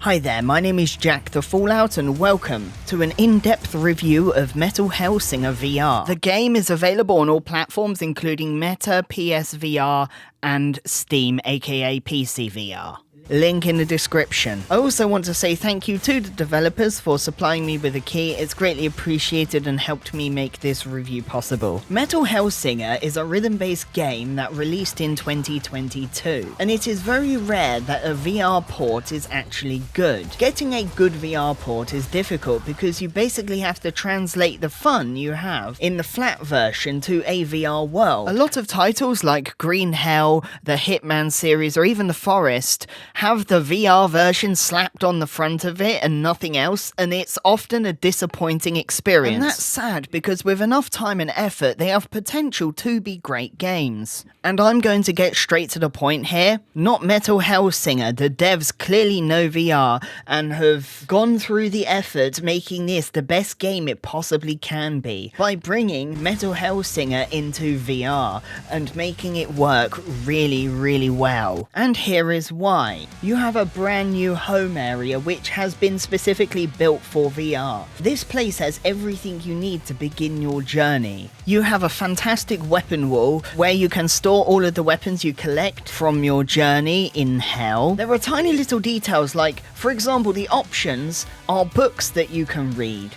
Hi there, my name is JackTheFallout and welcome to an in-depth review of Hellsinger VR. The game is available on all platforms including Meta, PSVR and Steam aka PC VR. Link in the description. I also want to say thank you to the developers for supplying me with a key. It's greatly appreciated and helped me make this review possible. Hellsinger is a rhythm-based game that released in 2022, and it is very rare that a VR port is actually good. Getting a good VR port is difficult because you basically have to translate the fun you have in the flat version to a VR world. A lot of titles like Green Hell, the Hitman series, or even The Forest have the VR version slapped on the front of it and nothing else, and it's often a disappointing experience. And that's sad because with enough time and effort, they have potential to be great games. And I'm going to get straight to the point here. Not Hellsinger, the devs clearly know VR and have gone through the effort making this the best game it possibly can be by bringing Hellsinger into VR and making it work really well. And here is why. You have a brand new home area which has been specifically built for VR. This place has everything you need to begin your journey. You have a fantastic weapon wall where you can store all of the weapons you collect from your journey in Hell. There are tiny little details like, for example, the options are books that you can read.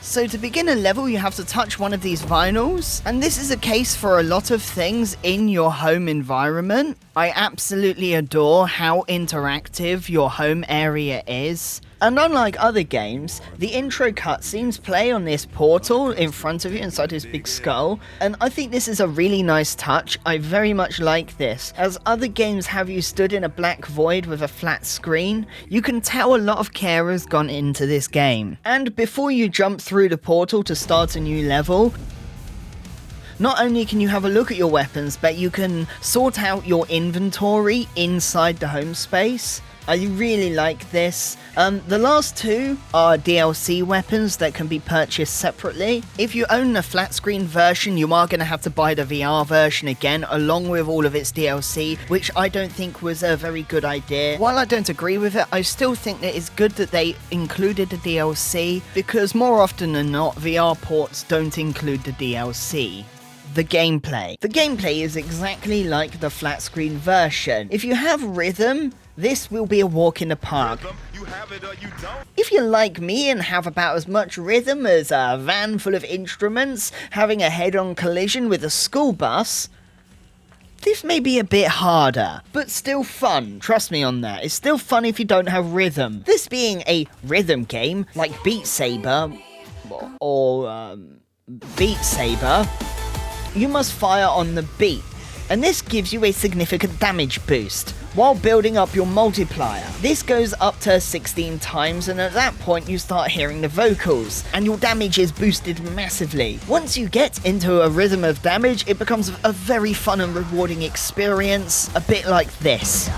So to begin a level, you have to touch one of these vinyls, and this is a case for a lot of things in your home environment. I absolutely adore how interactive your home area is. And unlike other games, the intro cutscenes play on this portal in front of you inside this big skull, and I think this is a really nice touch. I very much like this. As other games have you stood in a black void with a flat screen, you can tell a lot of care has gone into this game. And before you jump through the portal to start a new level, not only can you have a look at your weapons, but you can sort out your inventory inside the home space. I really like this. The last two are DLC weapons that can be purchased separately. If you own the flat screen version, you are going to have to buy the VR version again, along with all of its DLC, which I don't think was a very good idea. While I don't agree with it, I still think that it's good that they included the DLC, because more often than not, VR ports don't include the DLC. The gameplay. The gameplay is exactly like the flat screen version. If you have rhythm, this will be a walk in the park. If you're like me and have about as much rhythm as a van full of instruments having a head-on collision with a school bus, this may be a bit harder, but still fun. Trust me on that. It's still fun if you don't have rhythm. This being a rhythm game like Beat Saber or Beat Saber, you must fire on the beat, and this gives you a significant damage boost while building up your multiplier. This goes up to 16 times, and at that point you start hearing the vocals and your damage is boosted massively. Once you get into a rhythm of damage, it becomes a very fun and rewarding experience, a bit like this.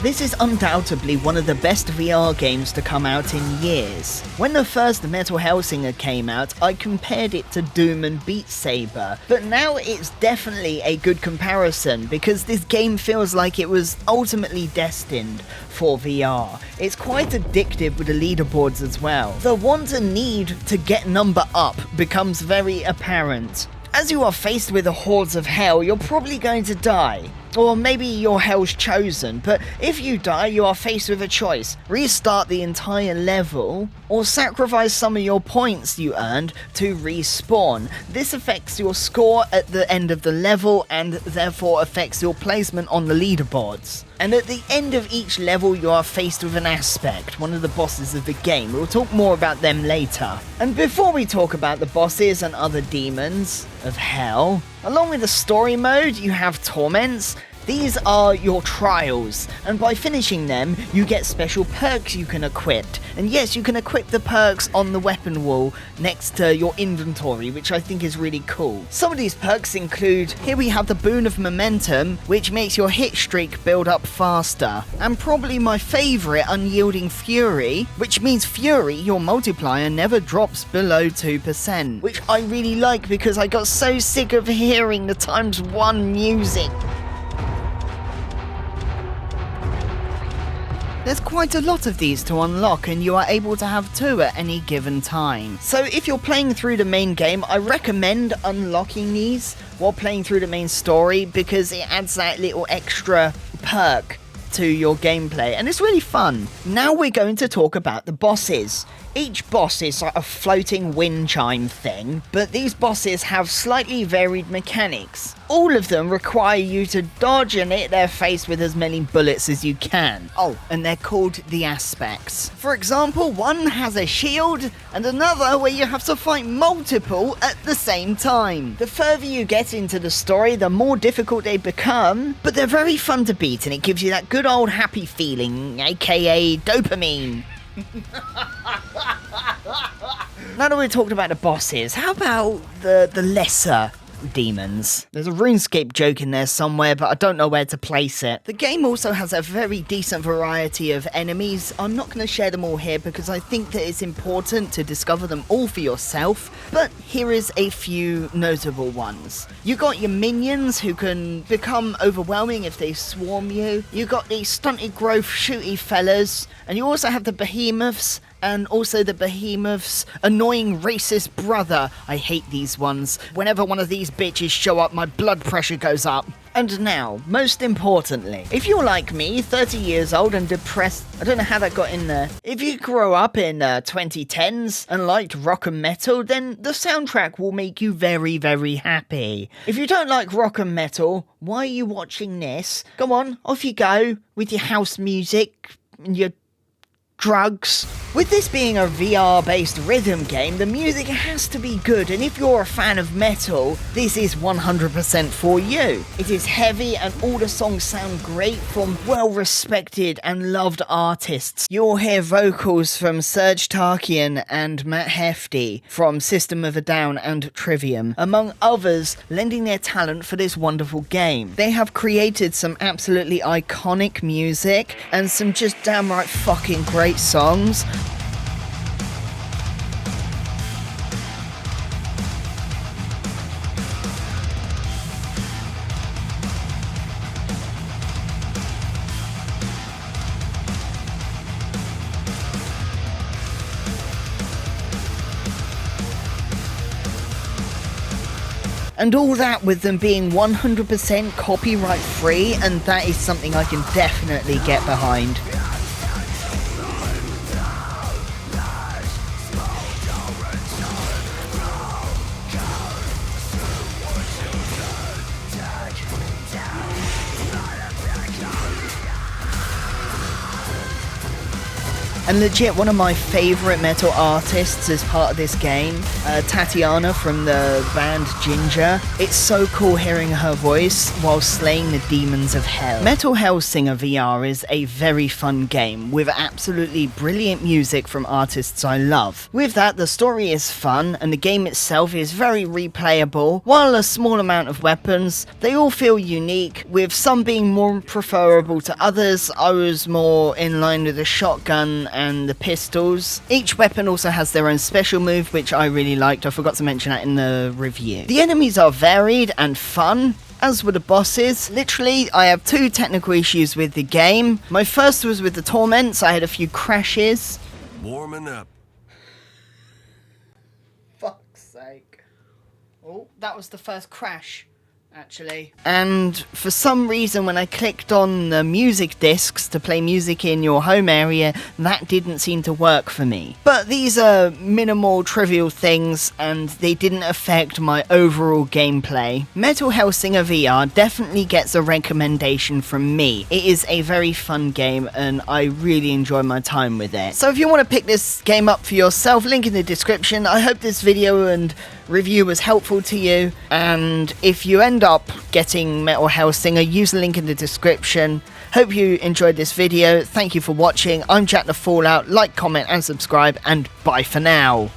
This is undoubtedly one of the best VR games to come out in years. When the first Hellsinger came out, I compared it to Doom and Beat Saber, but now it's definitely a good comparison because this game feels like it was ultimately destined for VR. It's quite addictive with the leaderboards as well. The want and need to get number up becomes very apparent. As you are faced with the hordes of hell, you're probably going to die. Or maybe your hell's chosen, but if you die, you are faced with a choice. Restart the entire level, or sacrifice some of your points you earned to respawn. This affects your score at the end of the level, and therefore affects your placement on the leaderboards. And at the end of each level, you are faced with an aspect, one of the bosses of the game. We'll talk more about them later. And before we talk about the bosses and other demons of hell, along with the story mode, you have torments. These are your trials, and by finishing them, you get special perks you can equip. And yes, you can equip the perks on the weapon wall next to your inventory, which I think is really cool. Some of these perks include, here we have the Boon of Momentum, which makes your hit streak build up faster. And probably my favourite, Unyielding Fury, which means Fury, your multiplier, never drops below 2%, which I really like because I got so sick of hearing the ×1 music. There's quite a lot of these to unlock, and you are able to have 2 at any given time. So if you're playing through the main game, I recommend unlocking these while playing through the main story because it adds that little extra perk to your gameplay, and it's really fun. Now we're going to talk about the bosses. Each boss is like a floating wind chime thing, but these bosses have slightly varied mechanics. All of them require you to dodge and hit their face with as many bullets as you can. Oh, and they're called the aspects. For example, one has a shield, and another where you have to fight multiple at the same time. The further you get into the story, the more difficult they become, but they're very fun to beat, and it gives you that good old happy feeling, aka dopamine. Now that we've talked about the bosses, how about the lesser demons? There's a RuneScape joke in there somewhere, but I don't know where to place it. The game also has a very decent variety of enemies. I'm not going to share them all here because I think that it's important to discover them all for yourself, but here is a few notable ones. You got your minions who can become overwhelming if they swarm you. You got these stunted growth shooty fellas, and you also have the behemoths, and also the behemoth's annoying racist brother. I hate these ones. Whenever one of these bitches show up, my blood pressure goes up. And now, most importantly, if you're like me, 30 years old and depressed, I don't know how that got in there. If you grew up in 2010s and liked rock and metal, then the soundtrack will make you very, very happy. If you don't like rock and metal, why are you watching this? Go on, off you go with your house music and your drugs. With this being a VR-based rhythm game, the music has to be good, and if you're a fan of metal, this is 100% for you. It is heavy and all the songs sound great from well-respected and loved artists. You'll hear vocals from Serge Tankian and Matt Hefty from System of a Down and Trivium, among others lending their talent for this wonderful game. They have created some absolutely iconic music and some just downright fucking great songs. And all that with them being 100% copyright free, and that is something I can definitely get behind. And legit, one of my favourite metal artists as part of this game, Tatiana from the band Ginger. It's so cool hearing her voice while slaying the demons of hell. Metal Hellsinger VR is a very fun game with absolutely brilliant music from artists I love. With that, the story is fun and the game itself is very replayable. While a small amount of weapons, they all feel unique, with some being more preferable to others. I was more in line with the shotgun and the pistols. Each weapon also has their own special move, which I really liked. I forgot to mention that in the review. The enemies are varied and fun, as were the bosses. Literally, I have 2 technical issues with the game. My first was with the torments. I had a few crashes. Warming up. Fuck's sake. Oh, that was the first crash, actually. And for some reason, when I clicked on the music discs to play music in your home area, that didn't seem to work for me. But these are minimal, trivial things, and they didn't affect my overall gameplay. Metal Hellsinger VR definitely gets a recommendation from me. It is a very fun game, and I really enjoy my time with it. So if you want to pick this game up for yourself, link in the description. I hope this video and review was helpful to you, and if you end up getting Metal Hellsinger, use the link in the description. Hope you enjoyed this video. Thank you for watching. I'm JackTheFallout. Like, comment and subscribe, and bye for now.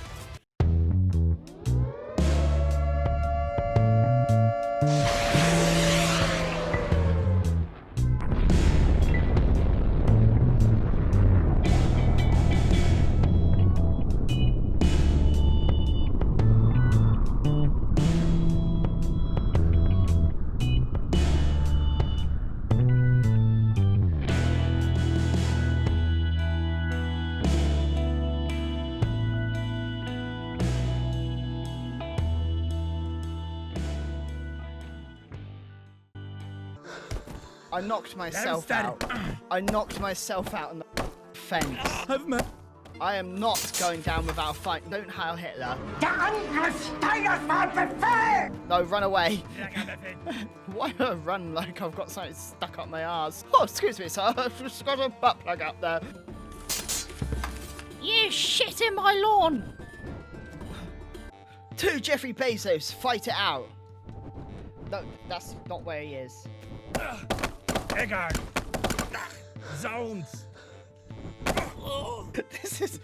I knocked myself out. I knocked myself out on the fence. I am not going down without a fight. Don't Heil Hitler. No, run away. Why do I run like I've got something stuck up my arse? Oh, excuse me, sir. I've just got a butt plug up there. You shit in my lawn. To Jeffrey Bezos, fight it out. No, that's not where he is. Eggard! Zounds! This is